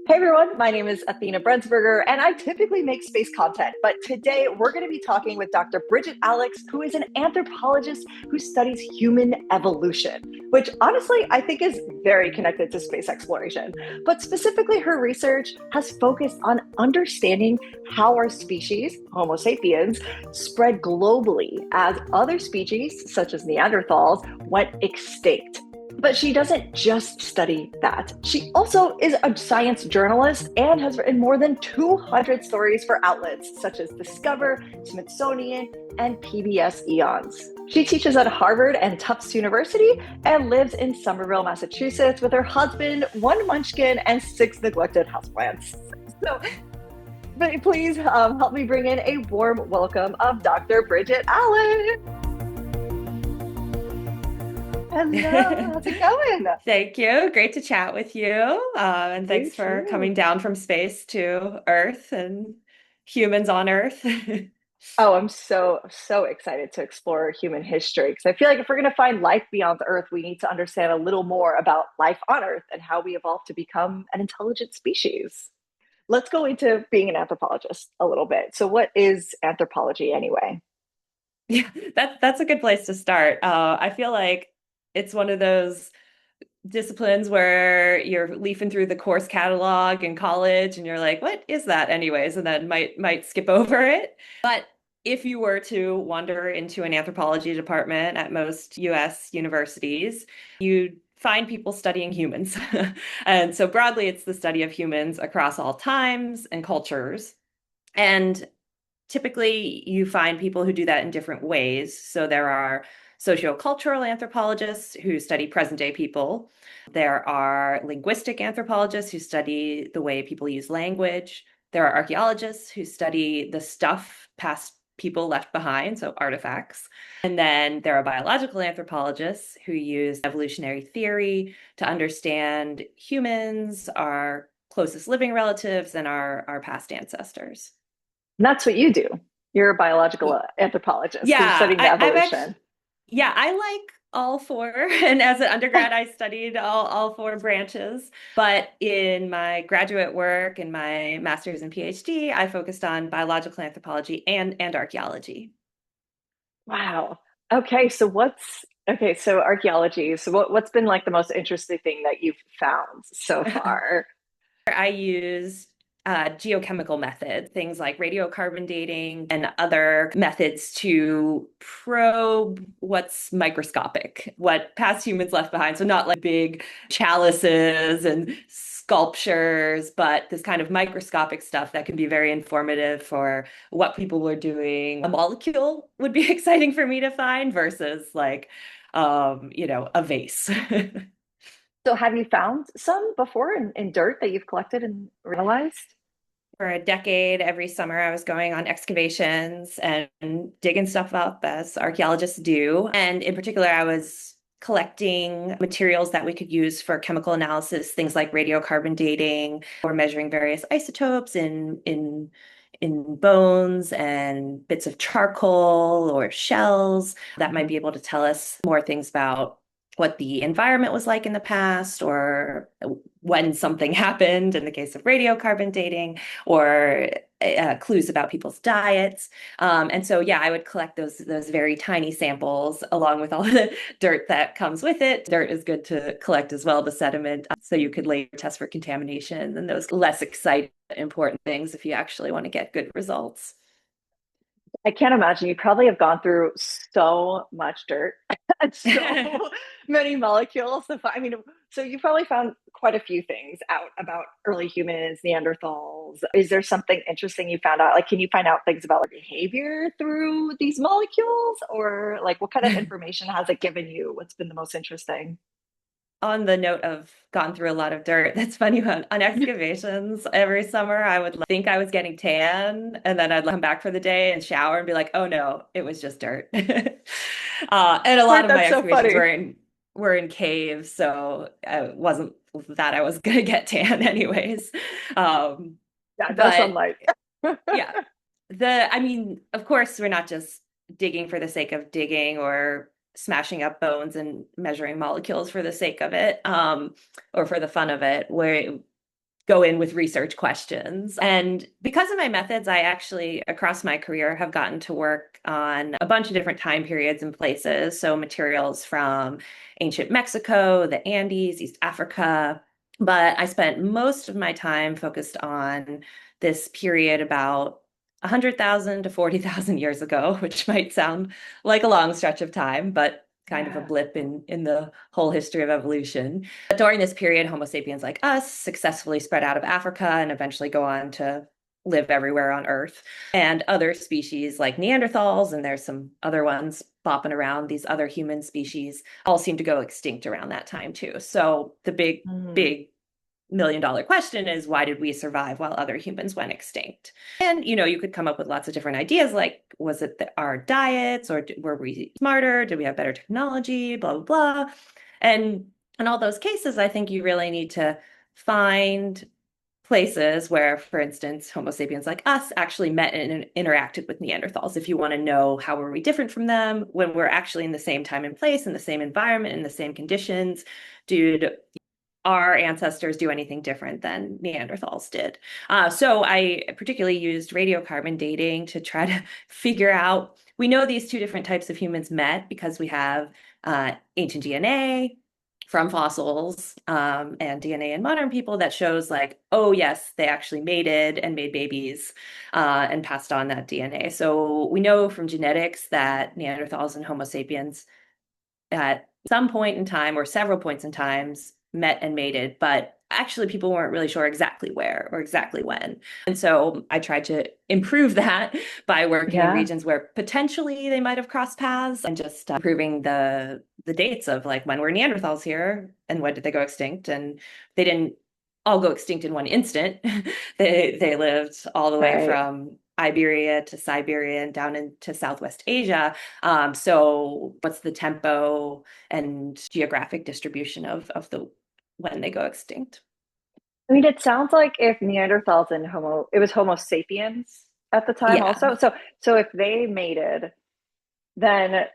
Hey everyone, my name is Athena Brensberger, and I typically make space content. But today we're going to be talking with Dr. Bridget Alex, who is an anthropologist who studies human evolution, which honestly I think is very connected to space exploration. But specifically, her research has focused on understanding how our species, Homo sapiens, spread globally as other species, such as Neanderthals, went extinct. But she doesn't just study that. She also is a science journalist and has written more than 200 stories for outlets such as Discover, Smithsonian, and PBS Eons. She teaches at Harvard and Tufts University and lives in Somerville, Massachusetts with her husband, one munchkin, and six neglected houseplants. So, but please help me bring in a warm welcome of Dr. Bridget Allen. Hello, how's it going? Thank you. Great to chat with you. And You thanks for too. coming down from space to Earth and humans on Earth. Oh, I'm so excited to explore human history because I feel like if we're going to find life beyond Earth, we need to understand a little more about life on Earth and how we evolved to become an intelligent species. Let's go into being an anthropologist a little bit. So, what is anthropology anyway? Yeah, that's a good place to start. I feel like it's one of those disciplines where you're leafing through the course catalog in college and you're like, what is that anyways? And then might skip over it. But if you were to wander into an anthropology department at most US universities, you'd find people studying humans. And so broadly, it's the study of humans across all times and cultures. And typically, you find people who do that in different ways. So there are sociocultural anthropologists who study present day people. There are linguistic anthropologists who study the way people use language. There are archaeologists who study the stuff past people left behind, so artifacts. And then there are biological anthropologists who use evolutionary theory to understand humans, our closest living relatives, and our past ancestors. And that's what you do. You're a biological anthropologist because you're Yeah, studying the I've actually, evolution. yeah, I like all four. And as an undergrad, I studied all four branches. But in my graduate work and my master's and PhD, I focused on biological anthropology and archaeology. Wow. So archaeology. So what's been like the most interesting thing that you've found so far? I use geochemical methods, things like radiocarbon dating and other methods to probe what's microscopic, what past humans left behind. So not like big chalices and sculptures, but this kind of microscopic stuff that can be very informative for what people were doing. A molecule would be exciting for me to find versus like, a vase. So have you found some before in dirt that you've collected and analyzed? For a decade, every summer, I was going on excavations and digging stuff up as archaeologists do. And in particular, I was collecting materials that we could use for chemical analysis, things like radiocarbon dating or measuring various isotopes in bones and bits of charcoal or shells that might be able to tell us more things about what the environment was like in the past or when something happened in the case of radiocarbon dating or clues about people's diets. And so, yeah, I would collect those very tiny samples along with all the dirt that comes with it. Dirt is good to collect as well, the sediment, so you could later test for contamination and those less exciting, important things if you actually want to get good results. I can't imagine. You probably have gone through so much dirt and so many molecules. I mean, so you probably found quite a few things out about early humans, Neanderthals. Is there something interesting you found out? Like, can you find out things about like, behavior through these molecules? Or like what kind of information has it given you? What's been the most interesting? On the note of gone through a lot of dirt, that's funny on excavations every summer, I would think I was getting tan, and then I'd come back for the day and shower and be like, oh no, it was just dirt. And a lot Wait, of my that's so excavations funny. were in caves, so it wasn't that I was gonna get tan anyways. Um, Yeah, no but sunlight. yeah, I mean, of course, we're not just digging for the sake of digging or smashing up bones and measuring molecules for the sake of it, or for the fun of it. go in with research questions. And because of my methods, I actually, across my career, have gotten to work on a bunch of different time periods and places. So materials from ancient Mexico, the Andes, East Africa. But I spent most of my time focused on this period about 100,000 to 40,000 years ago, which might sound like a long stretch of time, but kind of a blip in the whole history of evolution. But during this period, Homo sapiens like us successfully spread out of Africa and eventually go on to live everywhere on Earth. And other species like Neanderthals, and there's some other ones bopping around, these other human species, all seem to go extinct around that time too. So the big million-dollar question is, why did we survive while other humans went extinct? And, you could come up with lots of different ideas, like, was it our diets, or were we smarter? Did we have better technology? Blah, blah, blah. And in all those cases, I think you really need to find places where, for instance, Homo sapiens like us actually met and interacted with Neanderthals. If you want to know how were we different from them when we're actually in the same time and place, in the same environment, in the same conditions, did our ancestors do anything different than Neanderthals did? So I particularly used radiocarbon dating to try to figure out, we know these two different types of humans met because we have ancient DNA from fossils and DNA in modern people that shows like, oh yes, they actually mated and made babies and passed on that DNA. So we know from genetics that Neanderthals and Homo sapiens at some point in time or several points in times met and mated, but actually people weren't really sure exactly where or exactly when. And so I tried to improve that by working in regions where potentially they might have crossed paths and just improving the dates of like, when were Neanderthals here and when did they go extinct? And they didn't all go extinct in one instant. They lived all the way from Iberia to Siberia and down into Southwest Asia. So what's the tempo and geographic distribution of the when they go extinct? I mean, it sounds like if Neanderthals and it was Homo sapiens at the time Yeah. also. So if they mated, then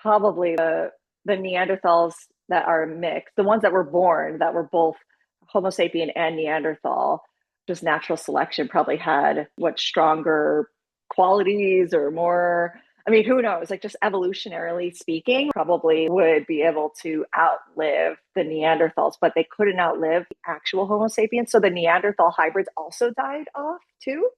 probably the Neanderthals that are mixed, the ones that were born that were both Homo sapien and Neanderthal, just natural selection probably had what stronger qualities or more. I mean, who knows? Like just evolutionarily speaking, probably would be able to outlive the Neanderthals, but they couldn't outlive the actual Homo sapiens. So the Neanderthal hybrids also died off too,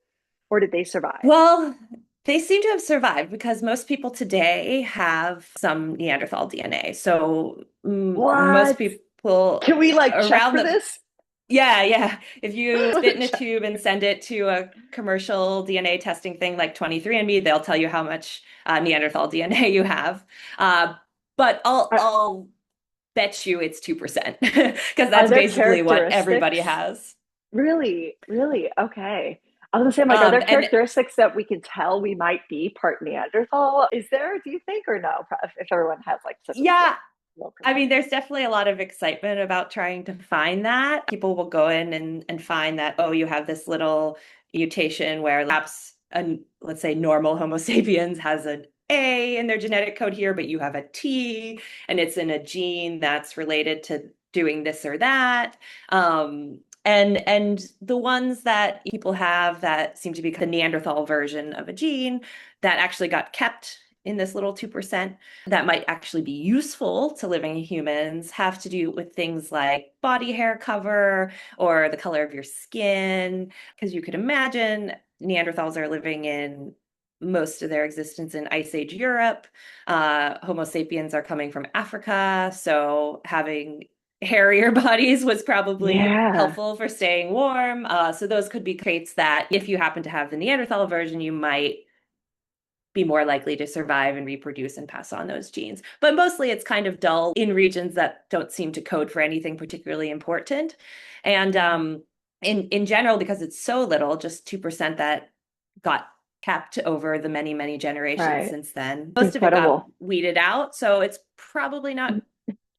or did they survive? Well, they seem to have survived because most people today have some Neanderthal DNA. So most What? people Can we like check around for the this? yeah. If you spit in a Check. tube and send it to a commercial DNA testing thing like 23andMe, they'll tell you how much Neanderthal DNA you have. Uh, but Are, I'll bet you it's 2% because are that's there basically what everybody characteristics? has. Really? Really? Okay. I was gonna say, I'm like, are there And characteristics that we can tell we might be part Neanderthal? Is there, do you think, or no? If everyone has like such a yeah, low I mean, percentage. there's definitely a lot of excitement about trying to find that. People will go in and find that, oh, you have this little mutation where perhaps, let's say, normal Homo sapiens has an A in their genetic code here, but you have a T, and it's in a gene that's related to doing this or that. And the ones that people have that seem to be the Neanderthal version of a gene that actually got kept in this little 2% that might actually be useful to living humans have to do with things like body hair cover or the color of your skin. Because you could imagine Neanderthals are living in most of their existence in Ice Age Europe. Homo sapiens are coming from Africa. So having hairier bodies was probably Yeah. helpful for staying warm. So those could be traits that if you happen to have the Neanderthal version, you might be more likely to survive and reproduce and pass on those genes. But mostly it's kind of dull in regions that don't seem to code for anything particularly important. And in general, because it's so little, just 2% that got kept over the many, many generations Right. since then. It's Most of it got incredible. weeded out. So it's probably not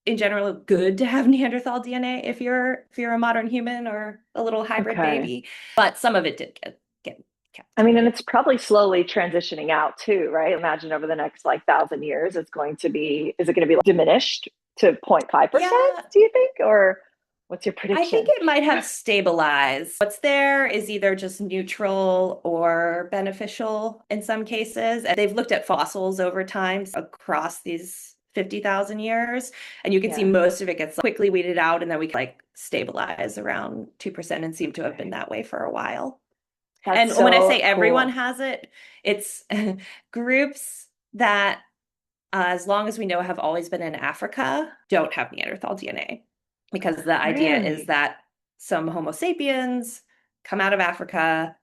in general good to have Neanderthal DNA if you're a modern human or a little hybrid Okay. baby. But some of it did get I kept. mean, and it's probably slowly transitioning out too, right? Imagine over the next like 1,000 years, is it going to be like, diminished to 0.5%, Yeah, do you think? Or What's your I think prediction? it might have stabilized. What's there is either just neutral or beneficial in some cases. And they've looked at fossils over time across these 50,000 years. And you can see Yeah. most of it gets quickly weeded out, and then we can like stabilize around 2% and seem to have been Okay. that way for a while. That's And when I so say everyone cool. has it, it's groups that, as long as we know, have always been in Africa, don't have Neanderthal DNA. Because the idea is Really? that some Homo sapiens come out of Africa,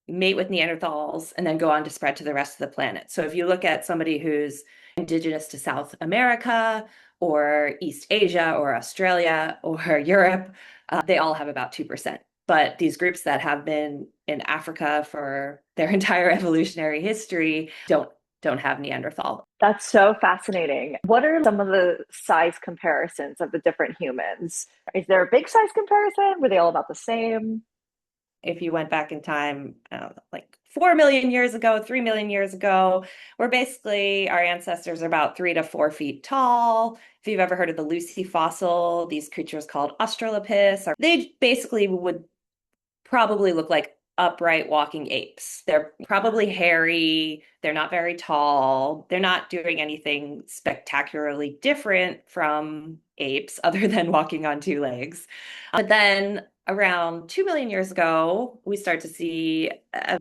mate with Neanderthals, and then go on to spread to the rest of the planet. So if you look at somebody who's indigenous to South America or East Asia or Australia or Europe, they all have about 2%. But these groups that have been in Africa for their entire evolutionary history don't have Neanderthal. That's so fascinating. What are some of the size comparisons of the different humans? Is there a big size comparison? Were they all about the same? If you went back in time, like 4 million years ago, 3 million years ago, we're basically, our ancestors are about 3 to 4 feet tall. If you've ever heard of the Lucy fossil, these creatures called Australopiths, they basically would probably look like upright walking apes. They're probably hairy. They're not very tall. They're not doing anything spectacularly different from apes other than walking on two legs. But then around 2 million years ago, we start to see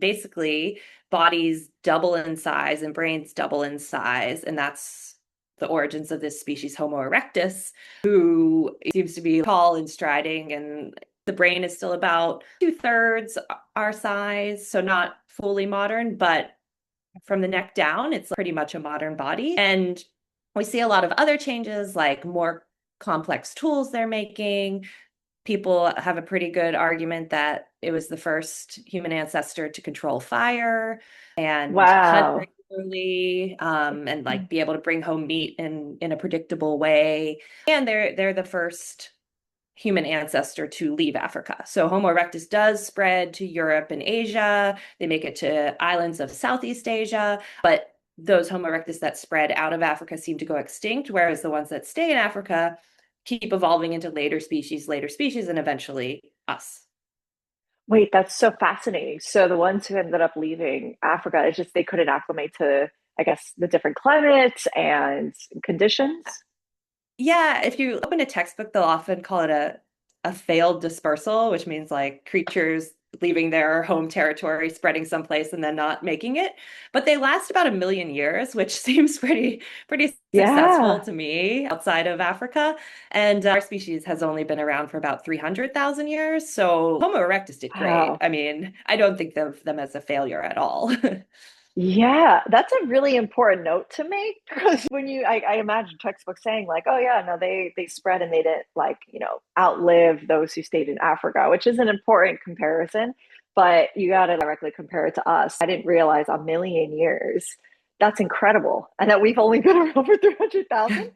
basically bodies double in size and brains double in size. And that's the origins of this species, Homo erectus, who seems to be tall and striding, and the brain is still about 2/3 our size, so not fully modern, but from the neck down, it's pretty much a modern body. And we see a lot of other changes, like more complex tools they're making. People have a pretty good argument that it was the first human ancestor to control fire and hunt Wow. regularly, and like be able to bring home meat in a predictable way. And they're the first human ancestor to leave Africa. So Homo erectus does spread to Europe and Asia. They make it to islands of Southeast Asia, but those Homo erectus that spread out of Africa seem to go extinct, whereas the ones that stay in Africa keep evolving into later species, and eventually us. Wait, that's so fascinating. So the ones who ended up leaving Africa, it's just they couldn't acclimate to, I guess, the different climates and conditions. Yeah, if you open a textbook, they'll often call it a failed dispersal, which means like creatures leaving their home territory, spreading someplace, and then not making it. But they last about 1 million years, which seems pretty successful Yeah. to me outside of Africa. And our species has only been around for about 300,000 years. So Homo erectus did great. Wow. I mean, I don't think of them as a failure at all. Yeah, that's a really important note to make because when I imagine textbooks saying like, oh yeah, no, they spread and they didn't like, outlive those who stayed in Africa, which is an important comparison, but you got to directly compare it to us. I didn't realize 1 million years. That's incredible. And that we've only been around for 300,000.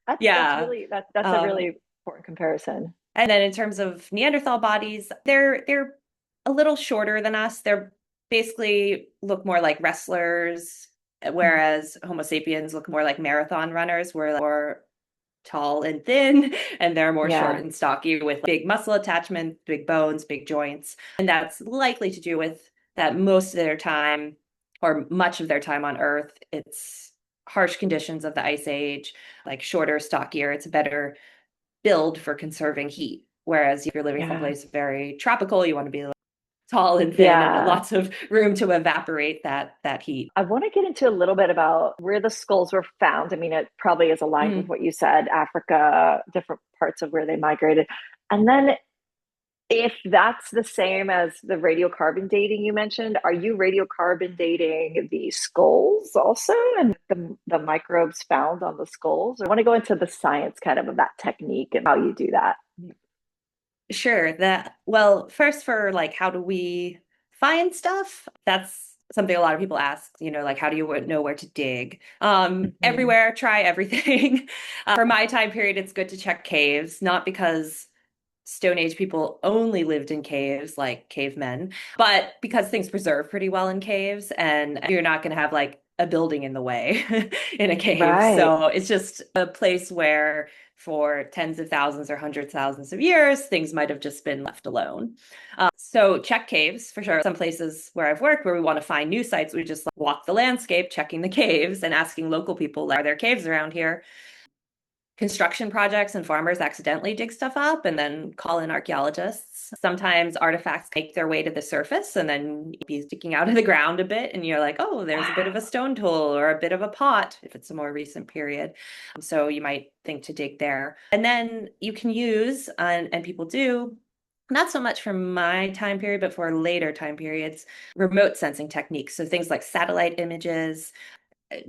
That's Yeah. really that's a Um, really important comparison. And then in terms of Neanderthal bodies, they're a little shorter than us. They're basically look more like wrestlers, whereas Homo sapiens look more like marathon runners. We're more tall and thin, and they're more short Yeah. and stocky with big muscle attachment, big bones, big joints. And that's likely to do with that most of their time, or much of their time on Earth, it's harsh conditions of the ice age, like shorter, stockier. It's a better build for conserving heat. Whereas if you're living Yeah. someplace very tropical, you want to be tall and thin and Yeah. lots of room to evaporate that heat. I want to get into a little bit about where the skulls were found. I mean, it probably is aligned with Mm. what you said, Africa, different parts of where they migrated. And then if that's the same as the radiocarbon dating you mentioned, are you radiocarbon dating the skulls also and the microbes found on the skulls? I want to go into the science kind of that technique and how you do that. Sure. Well, first for like, how do we find stuff? That's something a lot of people ask, like, how do you know where to dig? Mhm. Everywhere, try everything. For my time period, it's good to check caves, not because Stone Age people only lived in caves like cavemen, but because things preserve pretty well in caves, and you're not going to have like a building in the way in a cave. Right. So it's just a place where for tens of thousands or hundreds of thousands of years, things might have just been left alone. So check caves for sure. Some places where I've worked where we want to find new sites, we just walk the landscape, checking the caves and asking local people, like, are there caves around here? Construction projects and farmers accidentally dig stuff up and then call in archaeologists. Sometimes artifacts make their way to the surface and then be sticking out of the ground a bit. And you're like, oh, there's a bit of a stone tool or a bit of a pot if it's a more recent period. So you might think to dig there. And then you can use, and people do, not so much for my time period, but for later time periods, remote sensing techniques. So things like satellite images,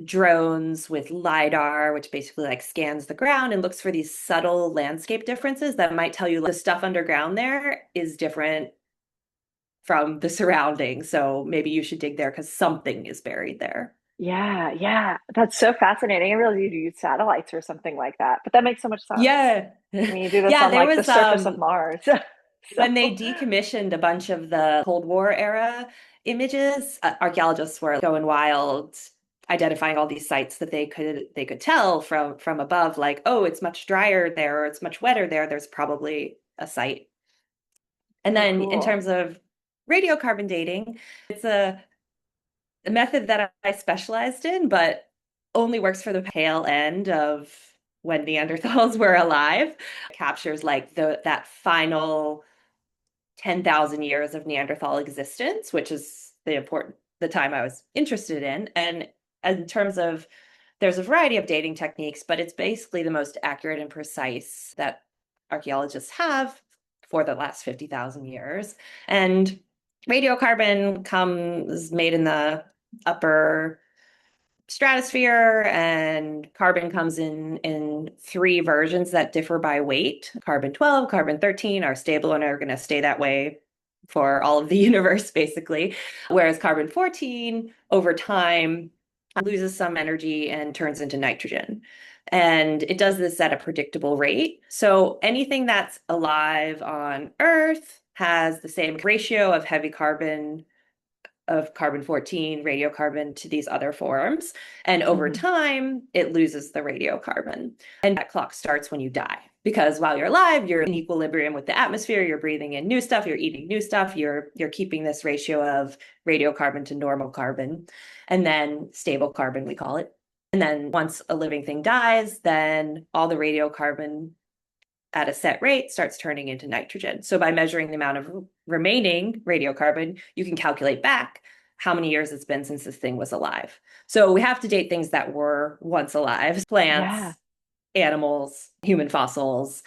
drones with LiDAR, which basically like scans the ground and looks for these subtle landscape differences that might tell you the stuff underground there is different from the surroundings. So maybe you should dig there because something is buried there. Yeah, yeah. That's so fascinating. I realize you use satellites or something like that, but that makes so much sense. Yeah. I mean, you do this Yeah, on there like the was surface of Mars. when they So, decommissioned a bunch of the Cold War era images, archaeologists were going wild, identifying all these sites that they could tell from above, like, oh, it's much drier there, or it's much wetter there. There's probably a site. And so then in cool. terms of radiocarbon dating, it's a method that I specialized in, but only works for the tail end of when Neanderthals were alive. It captures like that final 10,000 years of Neanderthal existence, which is the time I was interested in. And in terms of, there's a variety of dating techniques, but it's basically the most accurate and precise that archaeologists have for the last 50,000 years. And radiocarbon comes made in the upper stratosphere, and carbon comes in three versions that differ by weight. Carbon 12, carbon 13 are stable and are going to stay that way for all of the universe, basically. Whereas carbon 14, over time, loses some energy and turns into nitrogen. And it does this at a predictable rate. So anything that's alive on Earth has the same ratio of heavy carbon of carbon 14 radiocarbon to these other forms. And over Mhm. time, it loses the radiocarbon. And that clock starts when you die. Because while you're alive, you're in equilibrium with the atmosphere, you're breathing in new stuff, you're eating new stuff, you're keeping this ratio of radiocarbon to normal carbon, and then stable carbon, we call it. And then once a living thing dies, then all the radiocarbon at a set rate starts turning into nitrogen. So by measuring the amount of remaining radiocarbon, you can calculate back how many years it's been since this thing was alive. So we have to date things that were once alive: Yeah. plants, animals, human fossils,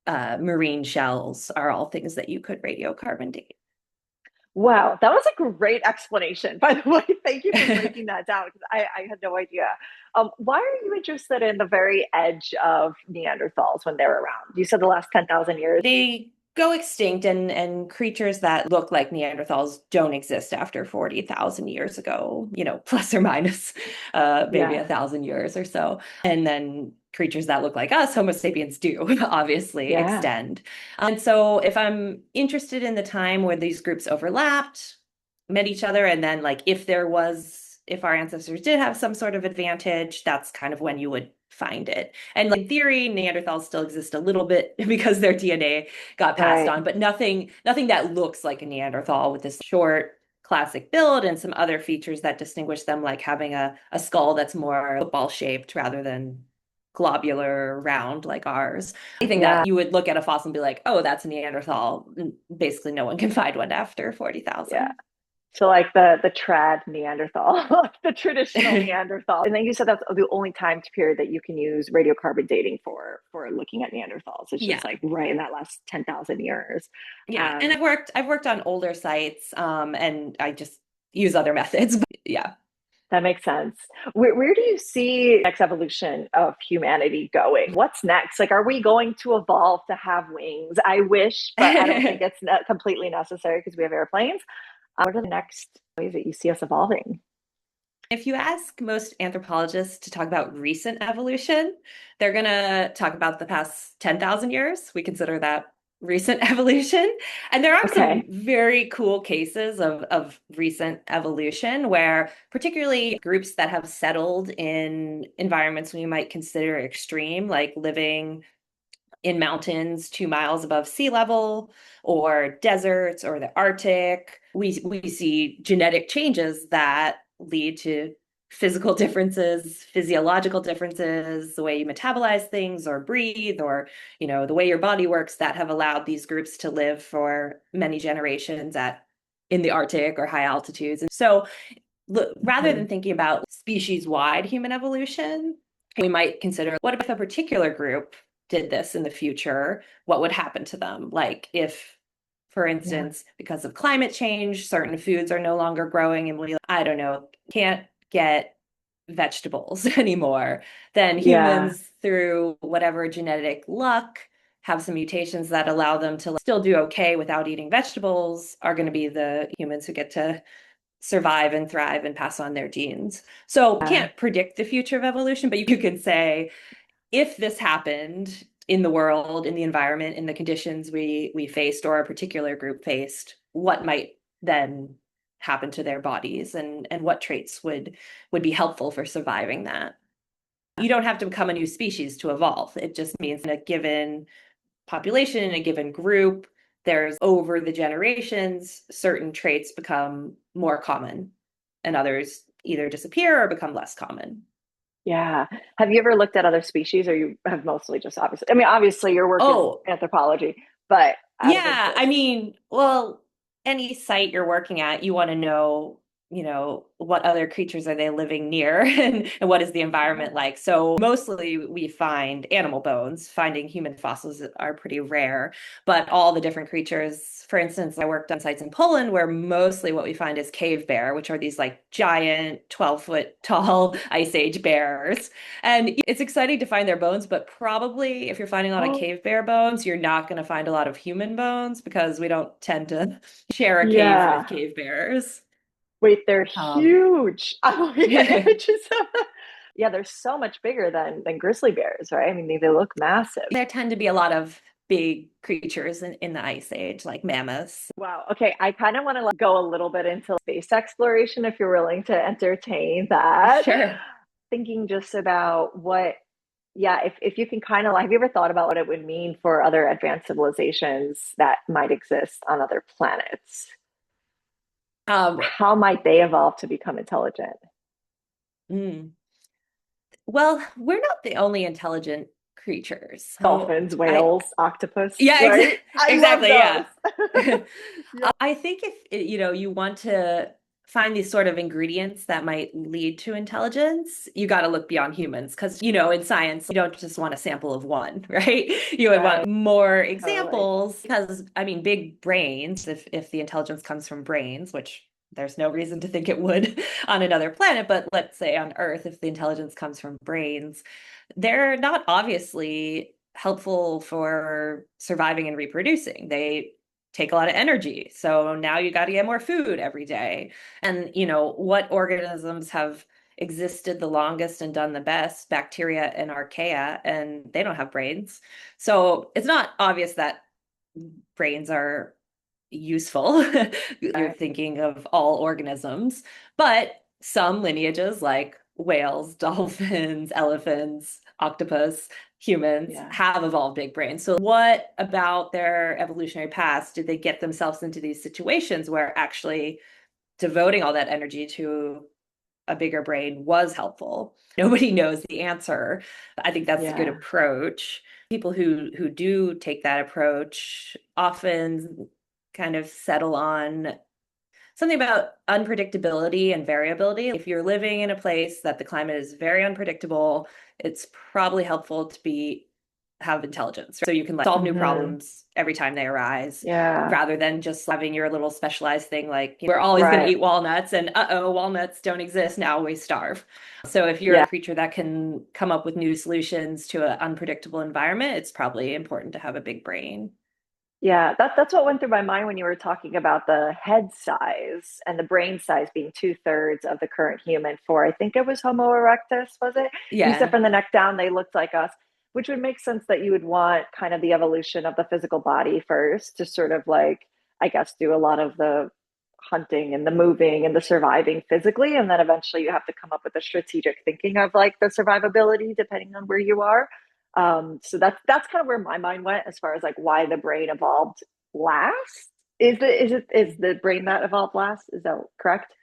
marine shells are all things that you could radiocarbon date. Wow, that was a great explanation, by the way. Thank you for breaking that down because I had no idea. Why are you interested in the very edge of Neanderthals when they're around? You said the last 10,000 years. They go extinct, and creatures that look like Neanderthals don't exist after 40,000 years ago, plus or minus maybe Yeah, 1,000 years or so. And then creatures that look like us, Homo sapiens, do obviously yeah, extend. And so if I'm interested in the time where these groups overlapped, met each other, and then like if our ancestors did have some sort of advantage, that's kind of when you would find it. And like, in theory, Neanderthals still exist a little bit because their DNA got passed right. on, but nothing that looks like a Neanderthal with this short classic build and some other features that distinguish them, like having a skull that's more football shaped rather than globular round like ours. Anything Yeah, that you would look at a fossil and be like, oh, that's a Neanderthal. Basically, no one can find one after yeah. 40,000. So like the trad Neanderthal, the traditional Neanderthal. And then you said that's the only time period that you can use radiocarbon dating for looking at Neanderthals. It's just Yeah. like right in that last 10,000 years. Yeah, and Um, I've worked on older sites, and I just use other methods. But yeah. That makes sense. Where do you see next evolution of humanity going? What's next? Like, are we going to evolve to have wings? I wish, but I don't think it's completely necessary because we have airplanes. What are the next ways that you see us evolving? If you ask most anthropologists to talk about recent evolution, they're going to talk about the past 10,000 years. We consider that recent evolution. And there are some Okay. very cool cases of recent evolution where particularly groups that have settled in environments we might consider extreme, like living in mountains 2 miles above sea level or deserts or the Arctic. We see genetic changes that lead to physical differences, physiological differences, the way you metabolize things or breathe, or the way your body works that have allowed these groups to live for many generations at in the Arctic or high altitudes. And so rather than Mhm. thinking about species-wide human evolution, we might consider what if a particular group did this in the future? What would happen to them? Like if, for Yeah. instance, because of climate change, certain foods are no longer growing and we, I don't know, can't get vegetables anymore, then Yeah. humans, through whatever genetic luck, have some mutations that allow them to still do okay without eating vegetables, are going to be the humans who get to survive and thrive and pass on their genes. So can't predict the future of evolution, but you could say if this happened in the world, in the environment, in the conditions we faced or a particular group faced, what might then happen to their bodies and what traits would be helpful for surviving that. You don't have to become a new species to evolve. It just means in a given population, in a given group, there's over the generations, certain traits become more common and others either disappear or become less common. Yeah. Have you ever looked at other species, or you have mostly just obviously, I mean, obviously your work is Oh, anthropology, but out of yeah. I interest. mean, well, any site you're working at, you want to know, what other creatures are they living near and what is the Yeah. environment like. So mostly we find animal bones. Finding human fossils are pretty rare, but all the different creatures, for instance, I worked on sites in Poland where mostly what we find is cave bear, which are these like giant 12-foot tall ice age bears. And it's exciting to find their bones, but probably if you're finding a lot of Oh, cave bear bones, you're not going to find a lot of human bones because we don't tend to share a cave with yeah. cave bears. Wait, they're Um, huge. I'm looking at they images of them. Yeah, they're so much bigger than grizzly bears, right? I mean, they look massive. tend to be a lot of big creatures in the ice age, like mammoths. Wow. Okay, I kind of want to go a little bit into space exploration if you're willing to entertain that. Sure. Thinking just about what, yeah, if you can kind of, have you ever thought about what it would mean for other advanced civilizations that might exist on other planets? Um, How might they evolve to become intelligent? mm. Well, we're not the only intelligent creatures. So Dolphins, I whales, octopus, Yeah, right? I love exactly. Yeah. those. Yeah. I think if you want to find these sort of ingredients that might lead to intelligence, you got to look beyond humans because, in science, you don't just want a sample of one, right? You would Right. want more Totally. examples because, I mean, big brains, if the intelligence comes from brains, which there's no reason to think it would on another planet, but let's say on Earth, if the intelligence comes from brains, they're not obviously helpful for surviving and reproducing. They take a lot of energy. So now you got to get more food every day. And, what organisms have existed the longest and done the best? Bacteria and archaea, and they don't have brains. So it's not obvious that brains are useful. You're Right. thinking of all organisms, but some lineages like whales, dolphins, elephants, octopus, humans Yeah. have evolved big brains. So what about their evolutionary past did they get themselves into these situations where actually devoting all that energy to a bigger brain was helpful? Nobody knows the answer. I think that's a good Yeah. approach. People who do take that approach often kind of settle on something about unpredictability and variability. If you're living in a place that the climate is very unpredictable, it's probably helpful to be have intelligence. So you can like solve new Hmm. problems every time they arise Yeah. rather than just having your little specialized thing like we're always going to Right. eat walnuts and uh-oh, walnuts don't exist, now we starve. So if you're a Yeah. creature that can come up with new solutions to an unpredictable environment, it's probably important to have a big brain. Yeah. That's what went through my mind when you were talking about the head size and the brain size being two-thirds of the current human for, I think it was Homo erectus, was it? You said Yeah. from the neck down, they looked like us. which would make sense that you would want kind of the evolution of the physical body first to sort of like, I guess, do a lot of the hunting and the moving and the surviving physically. And then eventually you have to come up with a strategic thinking of like the survivability depending on where you are. So that's kind of where my mind went as far as like why the brain evolved last. Is the brain that evolved last? Is that correct?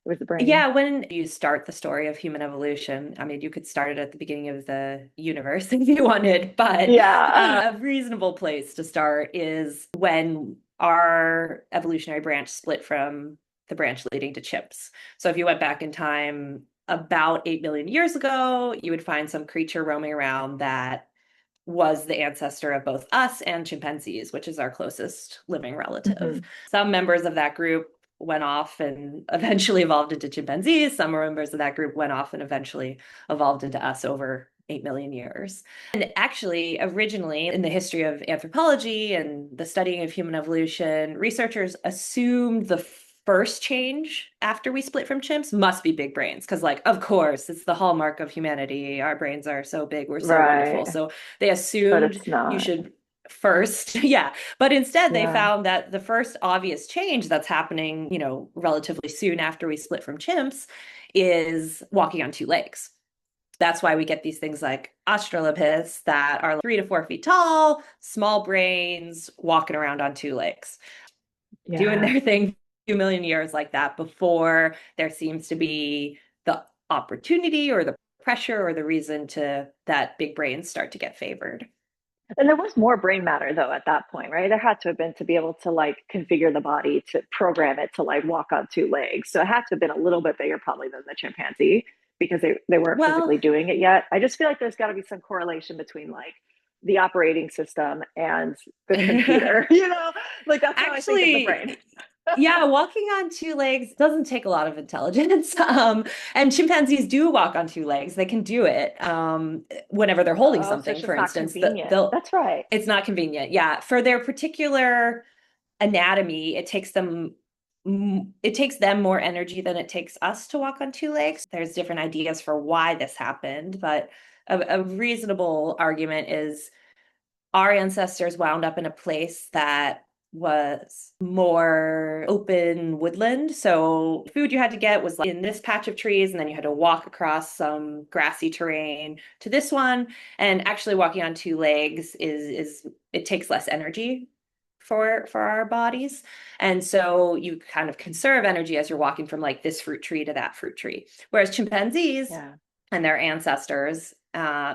It was the brain. Yeah, when you start the story of human evolution, I mean, you could start it at the beginning of the universe if you wanted, but Yeah. a reasonable place to start is when our evolutionary branch split from the branch leading to chimps. So if you went back in time about 8 million years ago, you would find some creature roaming around that was the ancestor of both us and chimpanzees, which is our closest living relative. Hmm. Some members of that group went off and eventually evolved into chimpanzees. Some members of that group went off and eventually evolved into us over 8 million years. And actually, originally in the history of anthropology and the studying of human evolution, researchers assumed the first change after we split from chimps must be big brains. Because, like, of course, it's the hallmark of humanity. Our brains are so big, we're so wonderful. Right. So they But assumed it's you not. should first, yeah. But instead, they Yeah. found that the first obvious change that's happening, relatively soon after we split from chimps is walking on two legs. That's why we get these things like Australopiths that are 3 to 4 feet tall, small brains, walking around on two legs, doing Yeah. their thing 2 million years like that before there seems to be the opportunity or the pressure or the reason to that big brains start to get favored. And there was more brain matter though at that point, right? There had to have been to be able to like configure the body to program it to like walk on two legs. So it had to have been a little bit bigger probably than the chimpanzee because they weren't Well, physically doing it yet. I just feel like there's got to be some correlation between like the operating system and the computer, Like that's how I think of the brain. actually, yeah, walking on two legs doesn't take a lot of intelligence. And chimpanzees do walk on two legs. They can do it whenever they're holding Oh, so it's something, for just not instance. convenient. They'll That's right. It's not convenient. Yeah, for their particular anatomy, it takes them more energy than it takes us to walk on two legs. There's different ideas for why this happened, but a reasonable argument is our ancestors wound up in a place that was more open woodland. So food you had to get was like in this patch of trees, and then you had to walk across some grassy terrain to this one. And actually walking on two legs is it takes less energy for our bodies. And so you kind of conserve energy as you're walking from like this fruit tree to that fruit tree. Whereas chimpanzees Yeah. and their ancestors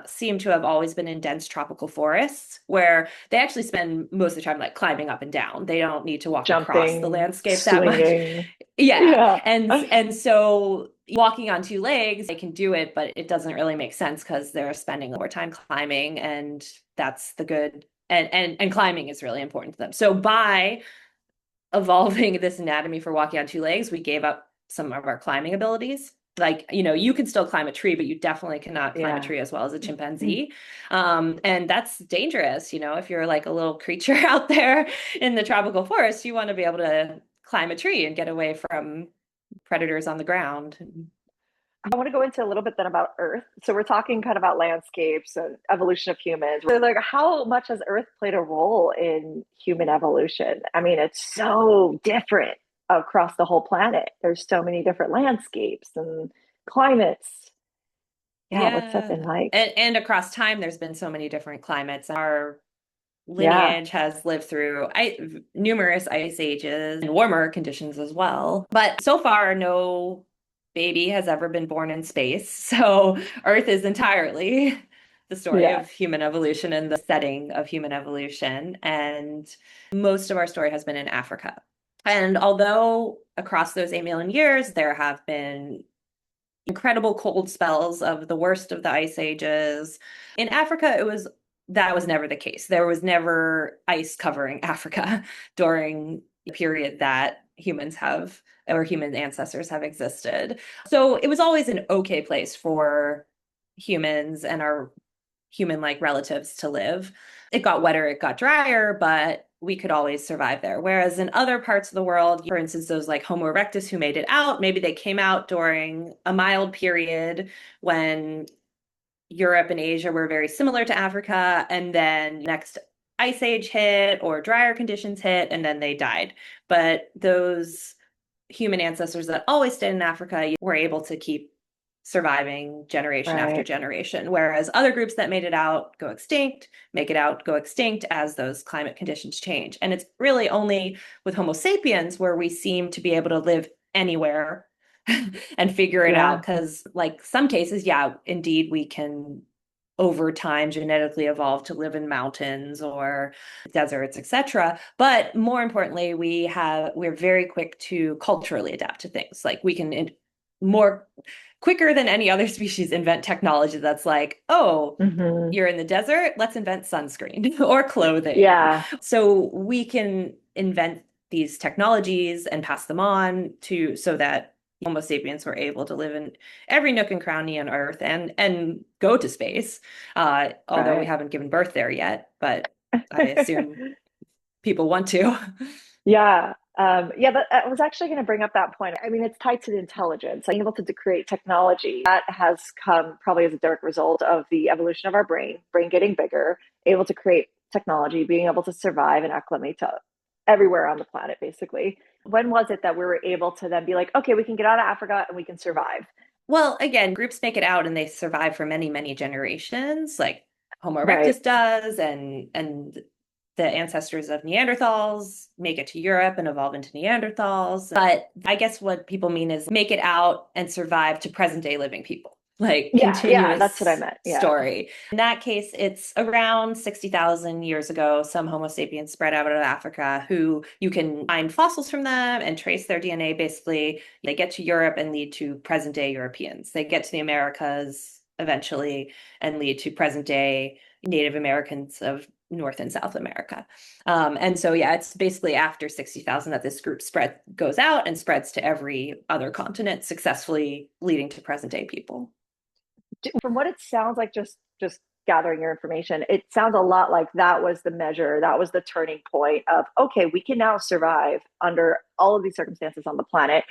seem to have always been in dense tropical forests where they actually spend most of the time like climbing up and down. They don't need to walk across the Jumping, landscape that much. swinging. Yeah. Yeah. And so walking on two legs, they can do it, but it doesn't really make sense because they're spending more time climbing, and that's the good and climbing is really important to them. So by evolving this anatomy for walking on two legs, we gave up some of our climbing abilities. Like, you can still climb a tree, but you definitely cannot climb a Yeah. tree as well as a chimpanzee. And that's dangerous. If you're like a little creature out there in the tropical forest, you want to be able to climb a tree and get away from predators on the ground. I want to go into a little bit then about Earth. So we're talking kind of about landscapes and evolution of humans. So like how much has Earth played a role in human evolution? I mean, it's so different across the whole planet. There's so many different landscapes and climates. Yeah, what's that been Yeah. like? And across time, there's been so many different climates. Our Yeah. lineage has lived through numerous ice ages and warmer conditions as well. But so far, no baby has ever been born in space. So Earth is entirely the story Yeah. of human evolution and the setting of human evolution. And most of our story has been in Africa. And although across those 8 million years, there have been incredible cold spells of the worst of the ice ages. In Africa, that was never the case. There was never ice covering Africa during the period that humans have or human ancestors have existed. So it was always an okay place for humans and our human-like relatives to live. It got wetter, it got drier, but we could always survive there. Whereas in other parts of the world, for instance, those like Homo erectus who made it out, maybe they came out during a mild period when Europe and Asia were very similar to Africa, and then next ice age hit or drier conditions hit, and then they died. But those human ancestors that always stayed in Africa were able to keep surviving generation after Right. generation, whereas other groups that made it out go extinct, make it out, go extinct as those climate conditions change. And it's really only with Homo sapiens where we seem to be able to live anywhere and figure it out. Yeah. Because, like, some cases, yeah, indeed, we can over time genetically evolve to live in mountains or deserts, etc. But more importantly, we're very quick to culturally adapt to things. Like, we can more quicker than any other species invent technology that's like, oh, Hmm. you're in the desert, let's invent sunscreen or clothing. Yeah. So we can invent these technologies and pass them on to so that Homo sapiens were able to live in every nook and cranny on Earth and go to space. Although we Right. haven't given birth there yet, but I assume people want to. Yeah. Yeah, but I was actually going to bring up that point. I mean, it's tied to the intelligence, being able to create technology that has come probably as a direct result of the evolution of our brain getting bigger, able to create technology, being able to survive and acclimate to everywhere on the planet, basically. When was it that we were able to then be like, okay, we can get out of Africa and we can survive? Well, again, groups make it out and they survive for many, many generations, like Homo Right. erectus does, and the ancestors of Neanderthals make it to Europe and evolve into Neanderthals. But I guess what people mean is make it out and survive to present day living people, like Yeah. Yeah. That's what I continuous meant. Yeah. story. In that case, it's around 60,000 years ago, some Homo sapiens spread out of Africa who you can find fossils from them and trace their DNA. Basically, they get to Europe and lead to present day Europeans. They get to the Americas eventually and lead to present day Native Americans of North and South America. And so, yeah, it's basically after 60,000 that this group goes out and spreads to every other continent, successfully leading to present day people. From what it sounds like, just gathering your information, it sounds a lot like that was the measure, that was the turning point of, okay, we can now survive under all of these circumstances on the planet.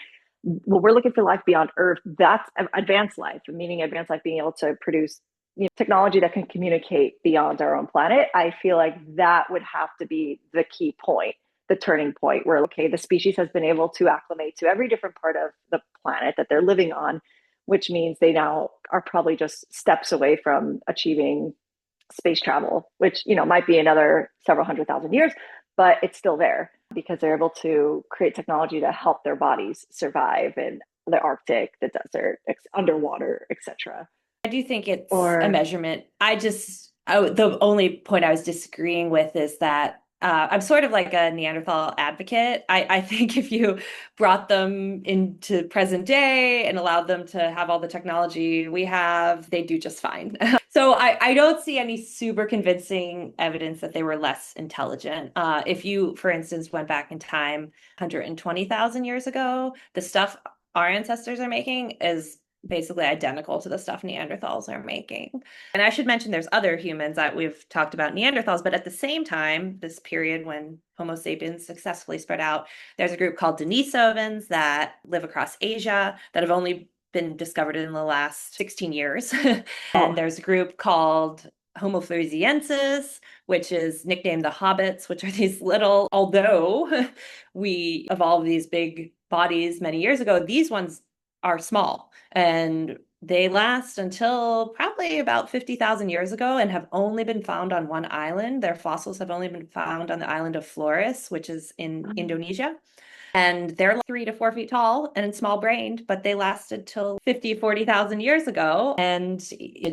Well, we're looking for life beyond Earth. That's advanced life, meaning advanced life being able to produce, technology that can communicate beyond our own planet. I feel like that would have to be the key point, the turning point where, okay, the species has been able to acclimate to every different part of the planet that they're living on, which means they now are probably just steps away from achieving space travel, which, might be another several 100,000 years, but it's still there because they're able to create technology to help their bodies survive in the Arctic, the desert, underwater, etc. I do think it's a Or measurement. The only point I was disagreeing with is that I'm sort of like a Neanderthal advocate. I think if you brought them into present day and allowed them to have all the technology we have, they do just fine. So I don't see any super convincing evidence that they were less intelligent. If you, for instance, went back in time 120,000 years ago, the stuff our ancestors are making is basically identical to the stuff Neanderthals are making. And I should mention there's other humans that we've talked about Neanderthals, but at the same time, this period when Homo sapiens successfully spread out, there's a group called Denisovans that live across Asia that have only been discovered in the last 16 years. And oh, there's a group called Homo floresiensis, which is nicknamed the hobbits, which are these little, although we evolved these big bodies many years ago, these ones are small and they last until probably about 50,000 years ago and have only been found on one island. Their fossils have only been found on the island of Flores, which is in Indonesia. And they're like 3 to 4 feet tall and small brained, but they lasted till 50, 40,000 years ago and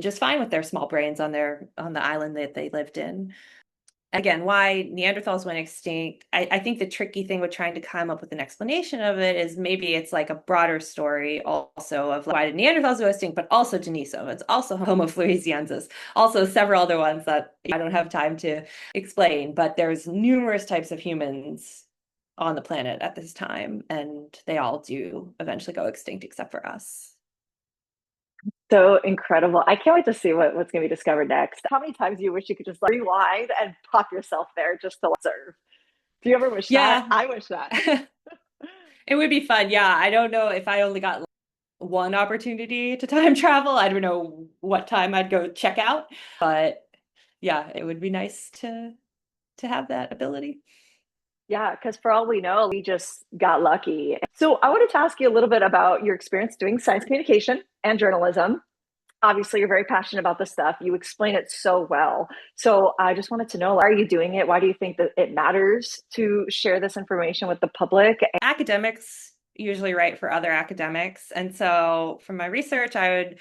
just fine with their small brains on the island that they lived in. Again, why Neanderthals went extinct. I think the tricky thing with trying to come up with an explanation of it is maybe it's like a broader story also of why did Neanderthals go extinct, but also Denisovans, also Homo floresiensis, also several other ones that I don't have time to explain, but there's numerous types of humans on the planet at this time, and they all do eventually go extinct except for us. so incredible. I can't wait to see what's going to be discovered next. How many times do you wish you could just like rewind and pop yourself there just to observe? Do you ever wish that? Yeah, I wish that. it would be fun. Yeah, I don't know if I only got one opportunity to time travel. I don't know what time I'd go check out, but yeah, it would be nice to have that ability. Yeah, because for all we know, we just got lucky. So I wanted to ask you a little bit about your experience doing science communication and journalism. Obviously, you're very passionate about this stuff. You explain it so well. So I just wanted to know, why are you doing it? Why do you think that it matters to share this information with the public? Academics usually write for other academics. And so from my research, I would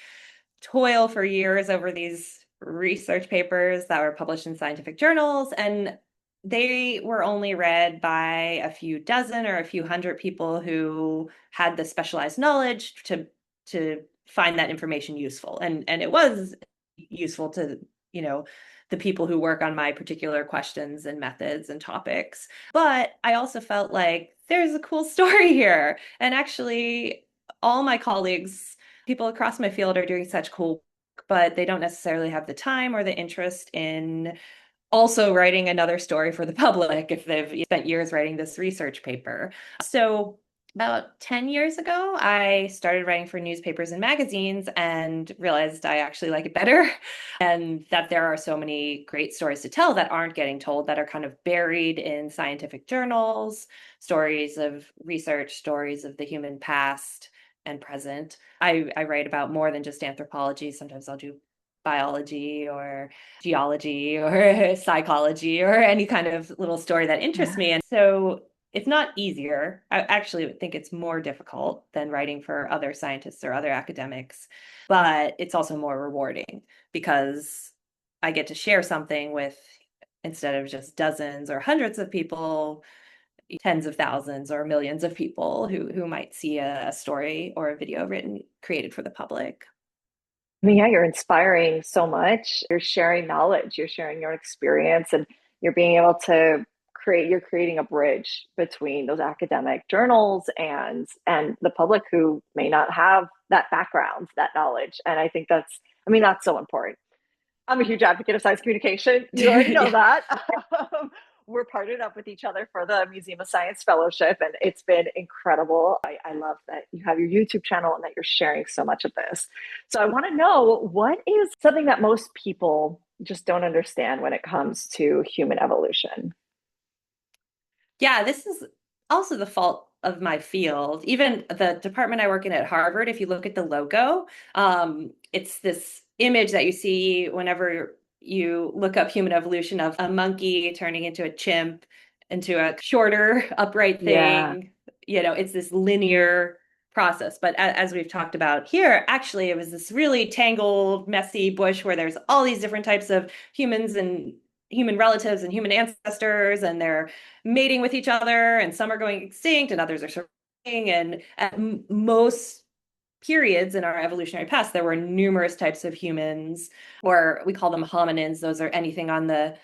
toil for years over these research papers that were published in scientific journals. And they were only read by a few dozen or a few hundred people who had the specialized knowledge to find that information useful. And it was useful to, you know, the people who work on my particular questions and methods and topics. But I also felt like there's a cool story here. And actually, all my colleagues, people across my field, are doing such cool work, but they don't necessarily have the time or the interest in also writing another story for the public if they've spent years writing this research paper. So about 10 years ago, I started writing for newspapers and magazines and realized I actually like it better, and that there are so many great stories to tell that aren't getting told, that are kind of buried in scientific journals, stories of research, stories of the human past and present. I write about more than just anthropology. Sometimes I'll do biology or geology or psychology or any kind of little story that interests me. And so it's not easier. I actually would think it's more difficult than writing for other scientists or other academics, but it's also more rewarding because I get to share something with, instead of just dozens or hundreds of people, tens of thousands or millions of people who might see a story or a video created for the public. I mean, yeah, you're inspiring so much. You're sharing knowledge, you're sharing your experience, and you're being able to you're creating a bridge between those academic journals and the public who may not have that background, that knowledge. And I think that's so important. I'm a huge advocate of science communication. You already know Yeah. that. We're partnered up with each other for the Museum of Science Fellowship, and it's been incredible. I love that you have your YouTube channel and that you're sharing so much of this. So I want to know, what is something that most people just don't understand when it comes to human evolution? Yeah, this is also the fault of my field. Even the department I work in at Harvard, if you look at the logo, it's this image that you see whenever you look up human evolution of a monkey turning into a chimp, into a shorter, upright Yeah, thing. You know, it's this linear process. But as we've talked about here, actually, it was this really tangled, messy bush where there's all these different types of humans and human relatives and human ancestors, and they're mating with each other, and some are going extinct and others are surviving. And at most periods in our evolutionary past, there were numerous types of humans, or we call them hominins. Those are anything on the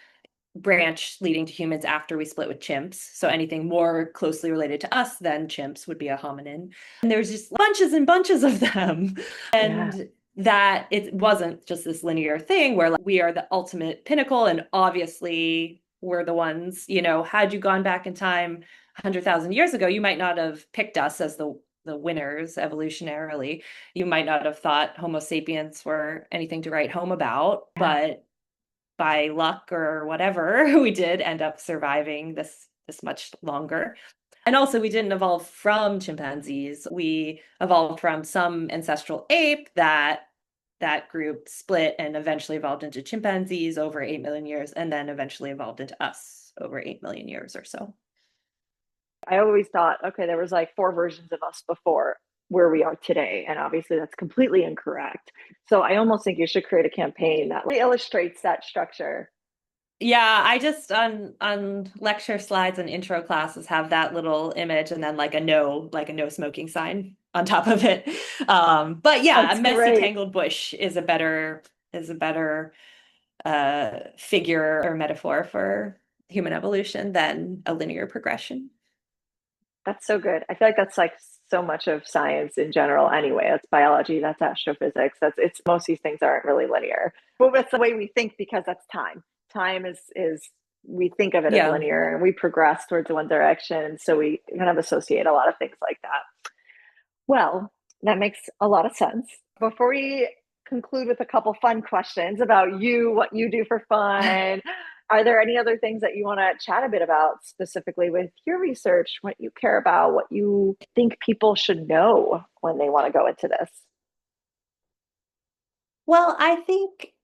branch leading to humans after we split with chimps. So anything more closely related to us than chimps would be a hominin. And there's just bunches and bunches of them. yeah, And that it wasn't just this linear thing where like, we are the ultimate pinnacle. And obviously we're the ones, you know, had you gone back in time 100,000 years ago, you might not have picked us as the winners evolutionarily. You might not have thought Homo sapiens were anything to write home about, yeah. but by luck or whatever, we did end up surviving this much longer. And also, we didn't evolve from chimpanzees. We evolved from some ancestral ape that group split and eventually evolved into chimpanzees over 8 million years, and then eventually evolved into us over 8 million years or so. I always thought, okay, there was like four versions of us before where we are today. And obviously that's completely incorrect. So I almost think you should create a campaign that really illustrates that structure. Yeah, I just on lecture slides and intro classes have that little image and then like a no smoking sign on top of it. But yeah, a That's messy great. tangled bush is a better figure or metaphor for human evolution than a linear progression. That's so good. I feel like that's like so much of science in general anyway. That's biology, that's astrophysics. That's it's most of these things aren't really linear. But that's the way we think because that's time. Time is we think of it as Yeah. linear and we progress towards one direction. So we kind of associate a lot of things like that. Well, That makes a lot of sense. Before we conclude with a couple fun questions about you, what you do for fun, are there any other things that you want to chat a bit about specifically with your research, what you care about, what you think people should know when they want to go into this? Well, I think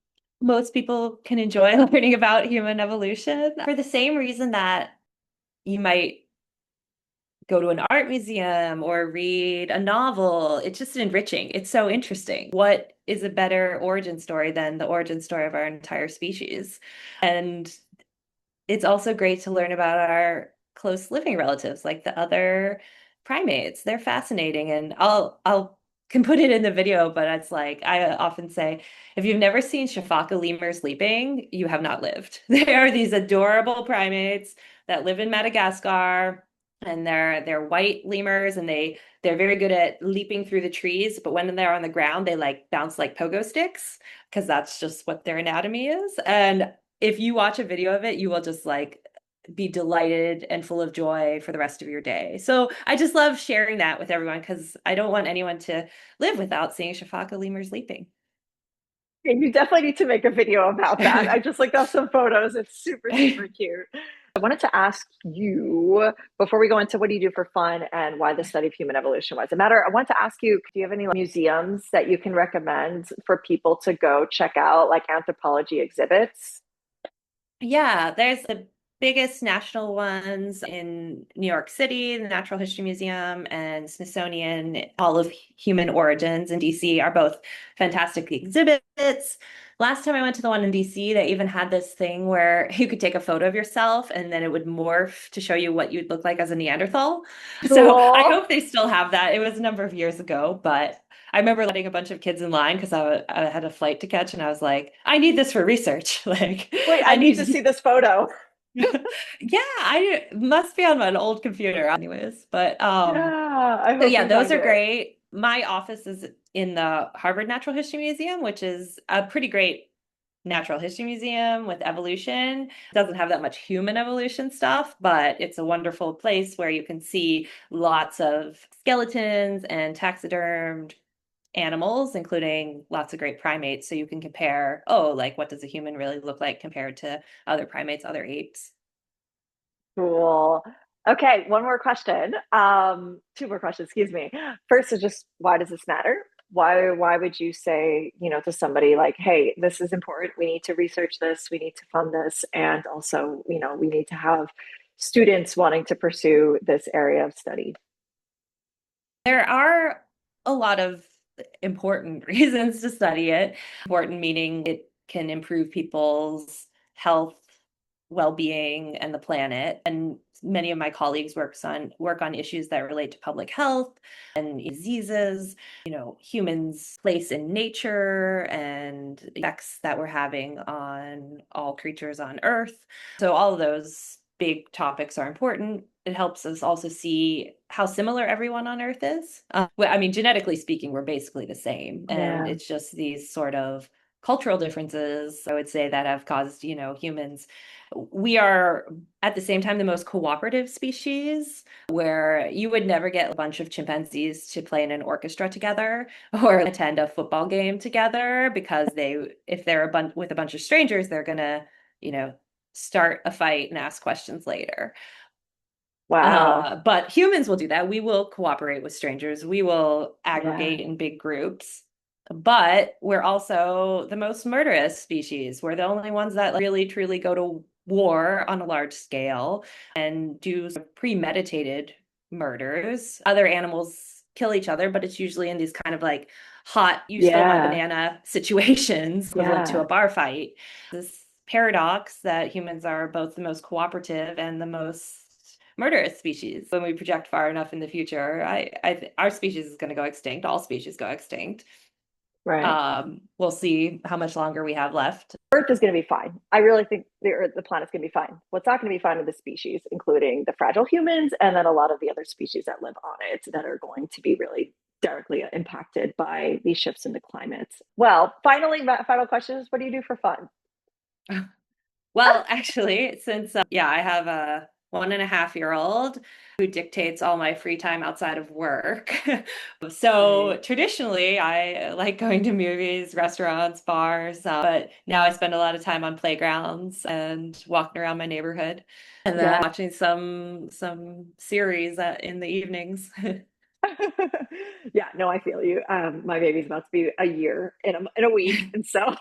most people can enjoy learning about human evolution for the same reason that you might go to an art museum or read a novel. It's just enriching. It's so interesting. What is a better origin story than the origin story of our entire species? And it's also great to learn about our close living relatives, like the other primates. They're fascinating, and I'll can put it in the video, but it's like I often say, if you've never seen Shafaka lemurs leaping, you have not lived. They are these adorable primates that live in Madagascar, and they're white lemurs, and they're very good at leaping through the trees, but when they're on the ground, they like bounce like pogo sticks because that's just what their anatomy is. And if you watch a video of it, you will just like be delighted and full of joy for the rest of your day. So I just love sharing that with everyone because I don't want anyone to live without seeing Shafaka lemurs leaping. And you definitely need to make a video about that. I just looked up some photos. It's super, super cute. I wanted to ask you before we go into what do you do for fun and why the study of human evolution was a matter. I want to ask you, do you have any museums that you can recommend for people to go check out, like anthropology exhibits? Yeah, there's the biggest national ones in New York City, the Natural History Museum and Smithsonian. All of Human Origins in DC are both fantastic exhibits. Last time I went to the one in DC, they even had this thing where you could take a photo of yourself and then it would morph to show you what you'd look like as a Neanderthal. So I Cool. hope they still have that. It was a number of years ago, but I remember letting a bunch of kids in line because I had a flight to catch and I was like, I need this for research. Like, Wait, I I need to need see this photo. yeah, I must be on an old computer anyways. But Yeah, I so hope yeah, you those find are it. great. My office is in the Harvard Natural History Museum, which is a pretty great natural history museum with evolution. It doesn't have that much human evolution stuff, but it's a wonderful place where you can see lots of skeletons and taxidermed animals, including lots of great primates. So you can compare, oh, like what does a human really look like compared to other primates, other apes? Cool. Okay, one more question. Two more questions, excuse me. First is just why does this matter? Why would you say, to somebody like, hey, this is important. We need to research this, we need to fund this, and also, we need to have students wanting to pursue this area of study. There are a lot of important reasons to study it. Important meaning it can improve people's health, well-being, and the planet. And many of my colleagues work on issues that relate to public health and diseases, humans' place in nature and effects that we're having on all creatures on Earth. So all of those big topics are important. It helps us also see how similar everyone on Earth is. I mean, genetically speaking, we're basically the same. And Yeah. it's just these sort of cultural differences, I would say, that have caused, humans. We are at the same time the most cooperative species, where you would never get a bunch of chimpanzees to play in an orchestra together or attend a football game together because if they're with a bunch of strangers, they're gonna, you know, start a fight and ask questions later. Wow. But humans will do that. We will cooperate with strangers. We will Yeah. aggregate in big groups. But we're also the most murderous species. We're the only ones that really truly go to war on a large scale and do premeditated murders. Other animals kill each other, but it's usually in these kind of like hot, you stole my Yeah. banana situations, equivalent to a Yeah. bar fight. This paradox that humans are both the most cooperative and the most murderous species. When we project far enough in the future, our species is going to go extinct. All species go extinct. Right. We'll see how much longer we have left. Earth is going to be fine. I really think the planet's going to be fine. What's not going to be fine are the species, including the fragile humans, and then a lot of the other species that live on it that are going to be really directly impacted by these shifts in the climates. Well, finally, my final question is, what do you do for fun? Well, actually, since yeah, I have 1.5-year-old who dictates all my free time outside of work. So traditionally, I like going to movies, restaurants, bars, but now I spend a lot of time on playgrounds and walking around my neighborhood, and then Yeah. watching some series in the evenings. Yeah, no, I feel you. My baby's about to be a year in a week, and so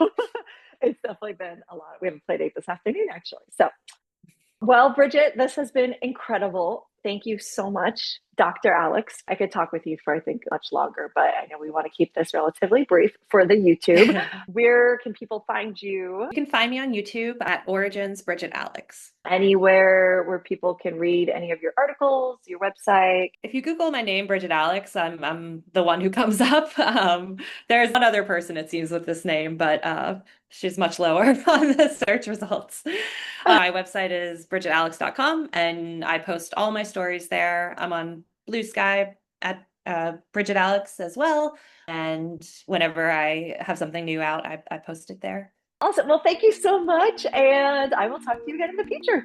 it's definitely been a lot. We have a play date this afternoon, actually. So, well, Bridget, this has been incredible. Thank you so much, Dr. Alex. I could talk with you for, I think, much longer, but I know we want to keep this relatively brief for the YouTube. Where can people find you? You can find me on YouTube at Origins Bridget Alex. Anywhere where people can read any of your articles, your website? If you Google my name, Bridget Alex, I'm the one who comes up. There's one other person, it seems, with this name, but she's much lower on the search results. My website is bridgetalex.com, and I post all my stories there. I'm on Blue Sky at Bridget Alex as well. And whenever I have something new out, I post it there. Awesome. Well, thank you so much, and I will talk to you again in the future.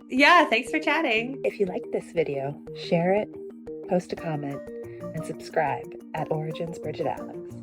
Yeah, thanks for chatting. If you liked this video, share it, post a comment, and subscribe at Origins Bridget Alex.